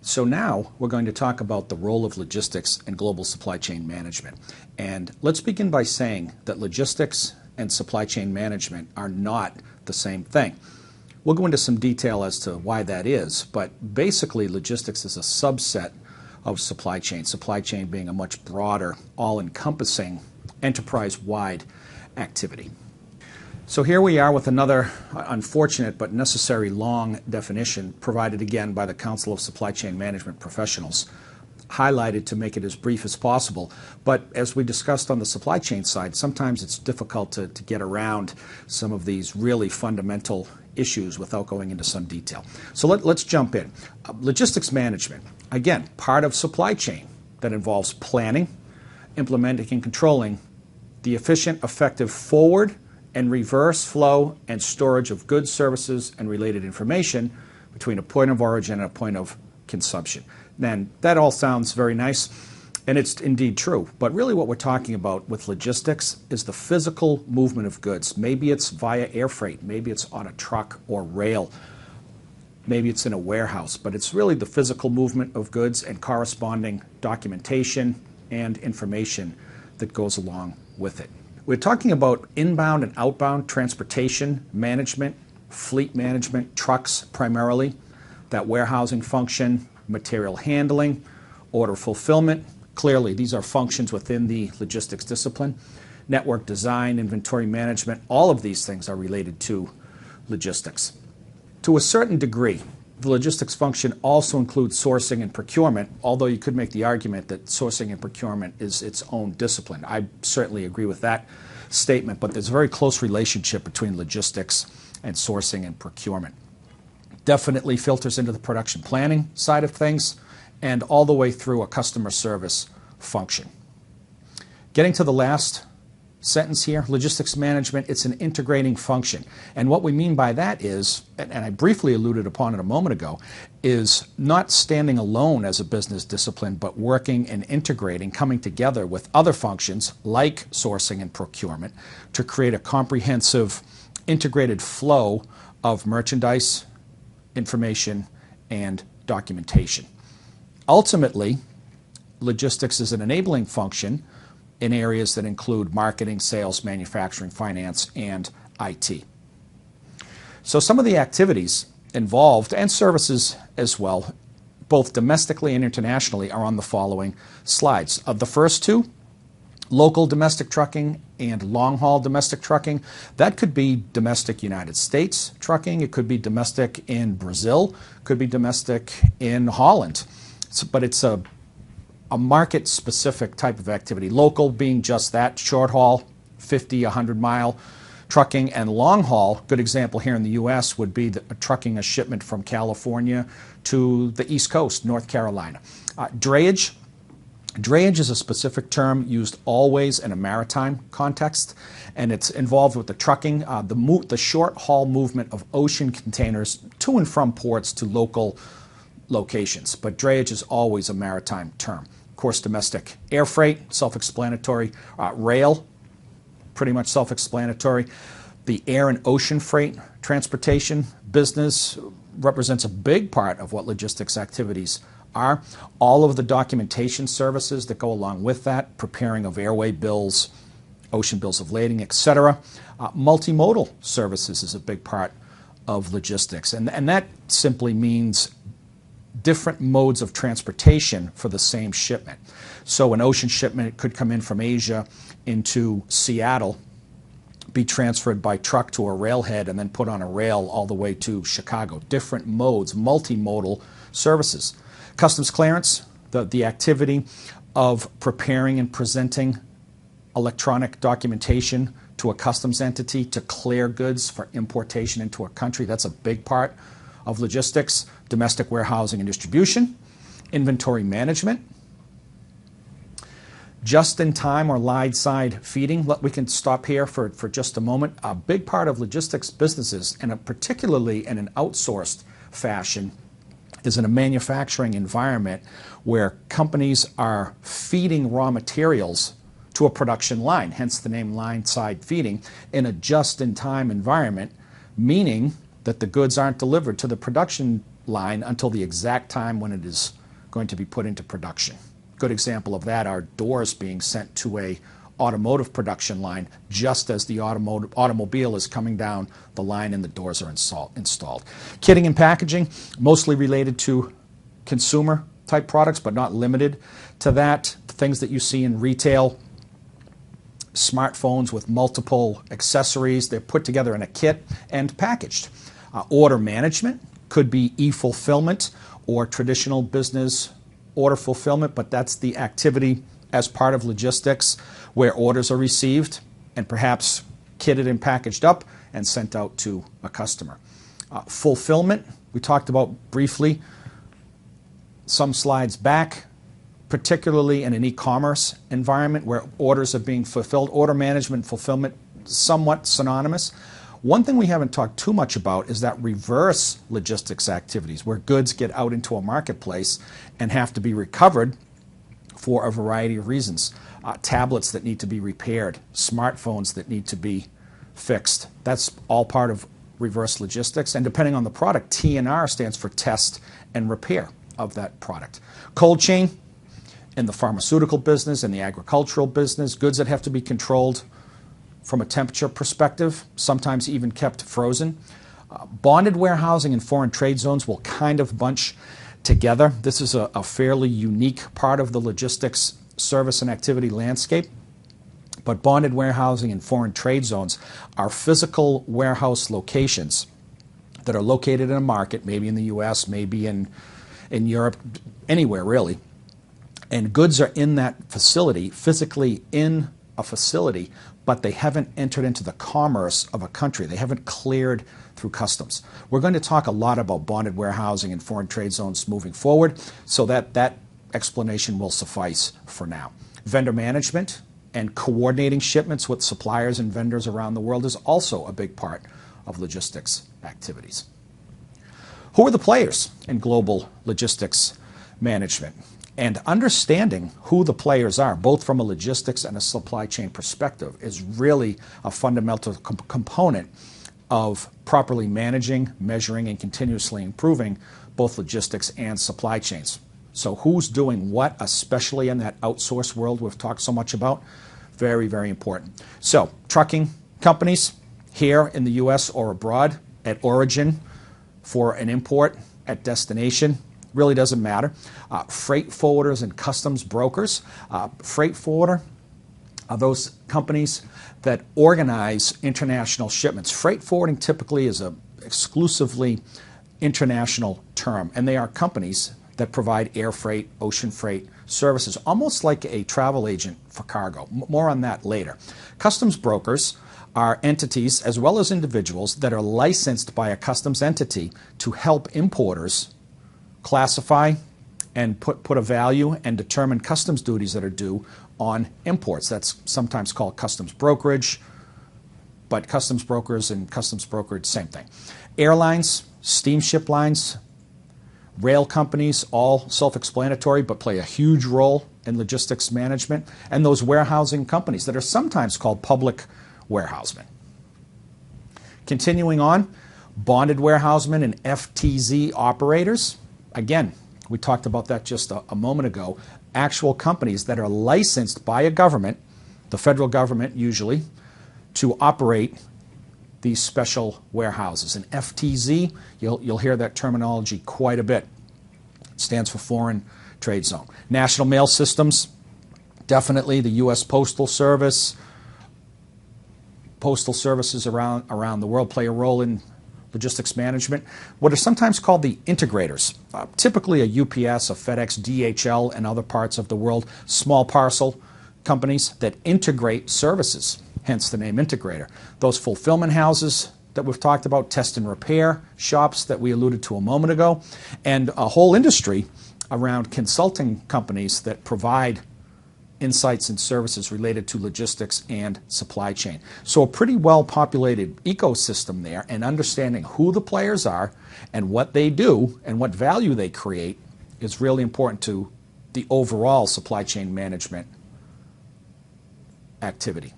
So now we're going to talk about the role of logistics and global supply chain management. And let's begin by saying that logistics and supply chain management are not the same thing. We'll go into some detail as to why that is, but basically logistics is a subset of supply chain being a much broader, all-encompassing, enterprise-wide activity. So here we are with another unfortunate but necessary long definition provided again by the Council of Supply Chain Management Professionals, highlighted to make it as brief as possible. But as we discussed on the supply chain side, sometimes it's difficult to get around some of these really fundamental issues without going into some detail. So let's jump in. Logistics management, again, part of supply chain that involves planning, implementing and controlling the efficient, effective forward and reverse flow and storage of goods, services, and related information between a point of origin and a point of consumption. Then that all sounds very nice, and it's indeed true. But really what we're talking about with logistics is the physical movement of goods. Maybe it's via air freight, maybe it's on a truck or rail, maybe it's in a warehouse, but it's really the physical movement of goods and corresponding documentation and information that goes along with it. We're talking about inbound and outbound transportation management, fleet management, trucks primarily, that warehousing function, material handling, order fulfillment. Clearly, these are functions within the logistics discipline. Network design, inventory management, all of these things are related to logistics. To a certain degree, the logistics function also includes sourcing and procurement, although you could make the argument that sourcing and procurement is its own discipline. I certainly agree with that statement, but there's a very close relationship between logistics and sourcing and procurement. Definitely filters into the production planning side of things and all the way through a customer service function. Getting to the last sentence here, logistics management, it's an integrating function. And what we mean by that is, and I briefly alluded upon it a moment ago, is not standing alone as a business discipline, but working and integrating, coming together with other functions like sourcing and procurement to create a comprehensive, integrated flow of merchandise, information, and documentation. Ultimately, logistics is an enabling function in areas that include marketing, sales, manufacturing, finance, and IT. So some of the activities involved, and services as well, both domestically and internationally, are on the following slides. Of the first two, local domestic trucking and long-haul domestic trucking, that could be domestic United States trucking, it could be domestic in Brazil, could be domestic in Holland. But it's a market-specific type of activity. Local being just that, short haul, 50, 100-mile trucking, and long haul, good example here in the U.S. would be trucking a shipment from California to the East Coast, North Carolina. Drayage. Drayage is a specific term used always in a maritime context, and it's involved with the trucking, the short haul movement of ocean containers to and from ports to local locations. But drayage is always a maritime term. Of course, domestic air freight, self-explanatory. Rail, pretty much self-explanatory. The air and ocean freight transportation business represents a big part of what logistics activities are. All of the documentation services that go along with that, preparing of airway bills, ocean bills of lading, etc. Multimodal services is a big part of logistics, and that simply means different modes of transportation for the same shipment. So an ocean shipment could come in from Asia into Seattle, be transferred by truck to a railhead, and then put on a rail all the way to Chicago. Different modes, multimodal services. Customs clearance, the activity of preparing and presenting electronic documentation to a customs entity to clear goods for importation into a country. That's a big part of logistics. Domestic warehousing and distribution, inventory management, just-in-time or line-side feeding. We can stop here for just a moment. A big part of logistics businesses, and particularly in an outsourced fashion, is in a manufacturing environment where companies are feeding raw materials to a production line, hence the name line-side feeding, in a just-in-time environment, meaning that the goods aren't delivered to the production line until the exact time when it is going to be put into production. Good example of that are doors being sent to a automotive production line just as the automobile is coming down the line and the doors are installed. Kitting and packaging, mostly related to consumer type products, but not limited to that. Things that you see in retail, smartphones with multiple accessories, they're put together in a kit and packaged. Order management could be e-fulfillment or traditional business order fulfillment, but that's the activity as part of logistics where orders are received and perhaps kitted and packaged up and sent out to a customer. Fulfillment, we talked about briefly some slides back, particularly in an e-commerce environment where orders are being fulfilled. Order management and fulfillment, somewhat synonymous. One thing we haven't talked too much about is that reverse logistics activities where goods get out into a marketplace and have to be recovered for a variety of reasons. Tablets that need to be repaired, smartphones that need to be fixed. That's all part of reverse logistics. And depending on the product, T&R stands for test and repair of that product. Cold chain, in the pharmaceutical business, in the agricultural business, goods that have to be controlled from a temperature perspective, sometimes even kept frozen. Bonded warehousing and foreign trade zones will kind of bunch together. This is a fairly unique part of the logistics service and activity landscape. But bonded warehousing and foreign trade zones are physical warehouse locations that are located in a market, maybe in the US, maybe in Europe, anywhere really. And goods are in that facility, physically in a facility, but they haven't entered into the commerce of a country. They haven't cleared through customs. We're going to talk a lot about bonded warehousing and foreign trade zones moving forward, so that explanation will suffice for now. Vendor management and coordinating shipments with suppliers and vendors around the world is also a big part of logistics activities. Who are the players in global logistics management? And understanding who the players are, both from a logistics and a supply chain perspective, is really a fundamental component of properly managing, measuring, and continuously improving both logistics and supply chains. So who's doing what, especially in that outsourced world we've talked so much about? Very, very important. So trucking companies here in the US or abroad, at origin for an import, at destination, really doesn't matter. Freight forwarders and customs brokers. Freight forwarder are those companies that organize international shipments. Freight forwarding typically is an exclusively international term, and they are companies that provide air freight, ocean freight services, almost like a travel agent for cargo. More on that later. Customs brokers are entities, as well as individuals, that are licensed by a customs entity to help importers classify and put a value and determine customs duties that are due on imports. That's sometimes called customs brokerage, but customs brokers and customs brokerage, same thing. Airlines, steamship lines, rail companies, all self-explanatory, but play a huge role in logistics management. And those warehousing companies that are sometimes called public warehousemen. Continuing on, bonded warehousemen and FTZ operators. Again, we talked about that just a moment ago. Actual companies that are licensed by a government, the federal government usually, to operate these special warehouses. And FTZ, you'll hear that terminology quite a bit. It stands for Foreign Trade Zone. National Mail Systems, definitely the U.S. Postal Service. Postal services around the world play a role in logistics management. What are sometimes called the integrators, typically a UPS, a FedEx, DHL, and other parts of the world, small parcel companies that integrate services, hence the name integrator. Those fulfillment houses that we've talked about, test and repair shops that we alluded to a moment ago, and a whole industry around consulting companies that provide insights and services related to logistics and supply chain. So a pretty well-populated ecosystem there, and understanding who the players are and what they do and what value they create is really important to the overall supply chain management activity.